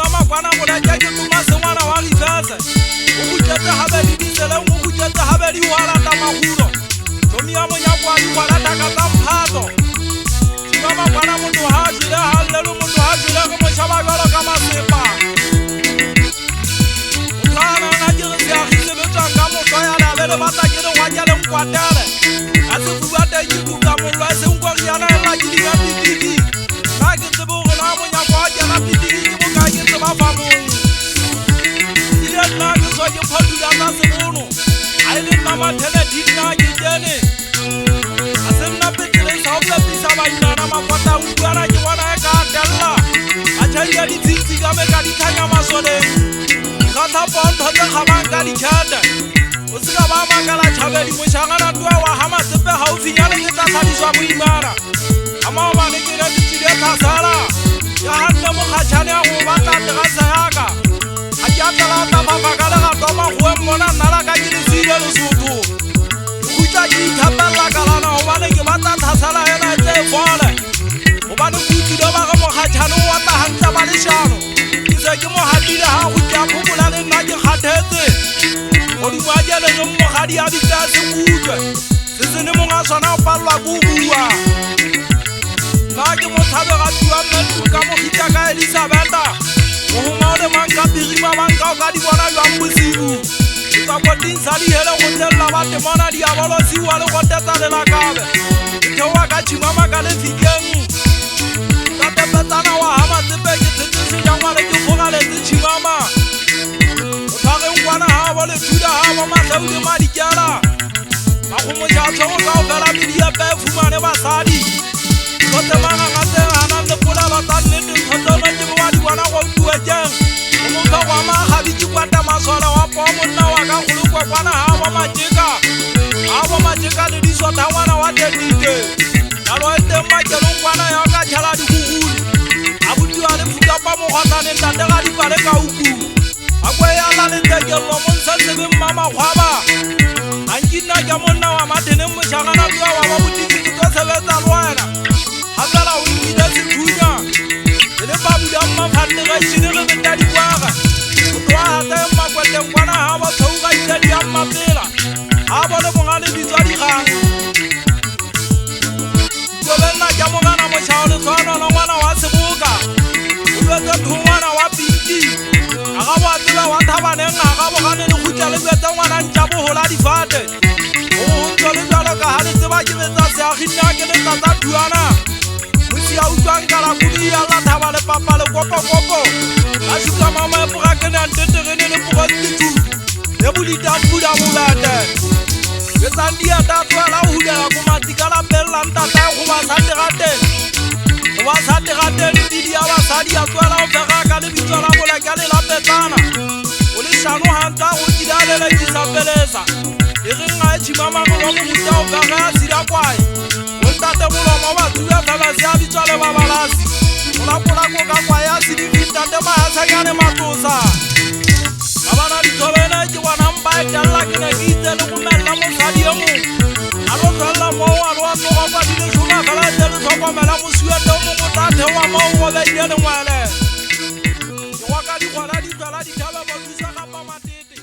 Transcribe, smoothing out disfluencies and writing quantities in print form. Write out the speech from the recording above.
chimama kwana mola ke tuma se ngwana wa lifase o butjetse habedi disele o butjetse habedi wala ta mahulo tomi ya monya kwa di wala ta ka ta mphato chimama kwana motho ha jile ha lelo motho ha jile go moshaba galo ka masepa kana na jere ya khise betsa ka motho ya la bele bata ke le wanya le nkwatele a se bua ta yitu ka molwa se nkwa yana la jili ya pitiki ka ke tsebo gona monya kwa jana pitiki ke mo ka ke tseba fa mo ile na ke so ke phodu ya ta se bono a ile na mathele dina ke jene a se nna petele sa o pisa ba ina ma kwata utlwana ke bona ka dalla a tshaya di tsitsi ka me ka di thanya masole ka tha ponto tsa khabang ka di chata o se ka ba makala thabedi mo shangana twa wa ha matsepe ha o finyana ke tsa tsadiswa mo imara ama ba ne ke re di tsile tsa sala ya hanne mo khatshane go batla terasa yaka a ke atla ta ba bakala ga toma go mona nala ka ke le sile le sotho o tla ke thapalla kala na o ba ne ke batla thasala ena tse fole o ba ne go tsile ba ga mo khatshane o ta hantsa ba le shano ke ke mo hatile ha go tla phumula le nna ke khathetse o di bua le mo mogadi a bitsa se kutlwe se se ne mo nga sona o pallwa go bua na ke mo thabe ga tua mme ka mo hitla ka Elizabeth o mo le manka birima banka ka di bona jwa bosibu ka go dinsa di hele go tsella ba te mona di a bolo siwa le go tetsa le la kabe ke wa ka chimama ka le fikeng ka te petana wa ha matsepe ke tsetse ya ngwale ke foga le chimama o tshware ngwana ha ba le thuda ha ba matlaude ma dikela a go mo ja tshwa ka o fela media pe fumane basadi go temanga ga tse ana le pula ba tsa nnete thotsona ke ba di bona go tua jeng o mo ka wa ma ga di kwata masola wa po monna wa ka go lokwa kwana ha ba majeka le di sota ngwana wa tetite na lo ete ma ke lo kwana ya ka thala di gugulu a butiwa le fuka pa mo gotane ntate ga di pale ka uku a kwe ya la le teke lo mo ntse be mama khwaba a nkina ke monna wa mathene mo shagana twa wa ba butiki ke tso sebetsa lwana ha tsala o ile se thunya le ba bula mma phalle ga shine re beta di kwaga o twa ha ta mma kwete kwana ha ba thouga ile di amma pela ha ba le mongale di tswa di gang go bella ke mo gana mo shaole tswana na ngwana wa seboka o lwetsa thongwana wa pinki aga wa tsela wa thabaneng aga bo gane le khutla le betsa ngwana ntja bo hola difate o tsole jalo ka ha le tseba ke betsa se a ginna ke le tsa thuana musi a utlwang ka la kudi ya la thaba le papa le kopo a shuka mama e pora ke na nteterene le pora titu le bulita buda mo bata ke tsandia ta tsala o hula go matika la bella ntata go ba sa terate di dia ba sa dia tsala o fega ka le bitsala bola ka le la petana o le shano hanta go kidale le di sa pelesa e re nga chimama go mo mutsa o fega sira kwai o tate bolo mo ba tsuya ka ba sia bitsala ba balasi o la pola go ka kwa ya sidi tate ba ya tsanyane matosa abana di tobela ke wana mba talla ke ne itse le go mella mo sadio mo alo tsalla mo alo no go ba di le shuma kala tele so go mela mo suya to mo tate wa mo go be ile le ngwale ke wa ka di khwala di tsala di thaba ba tsa ka pa matete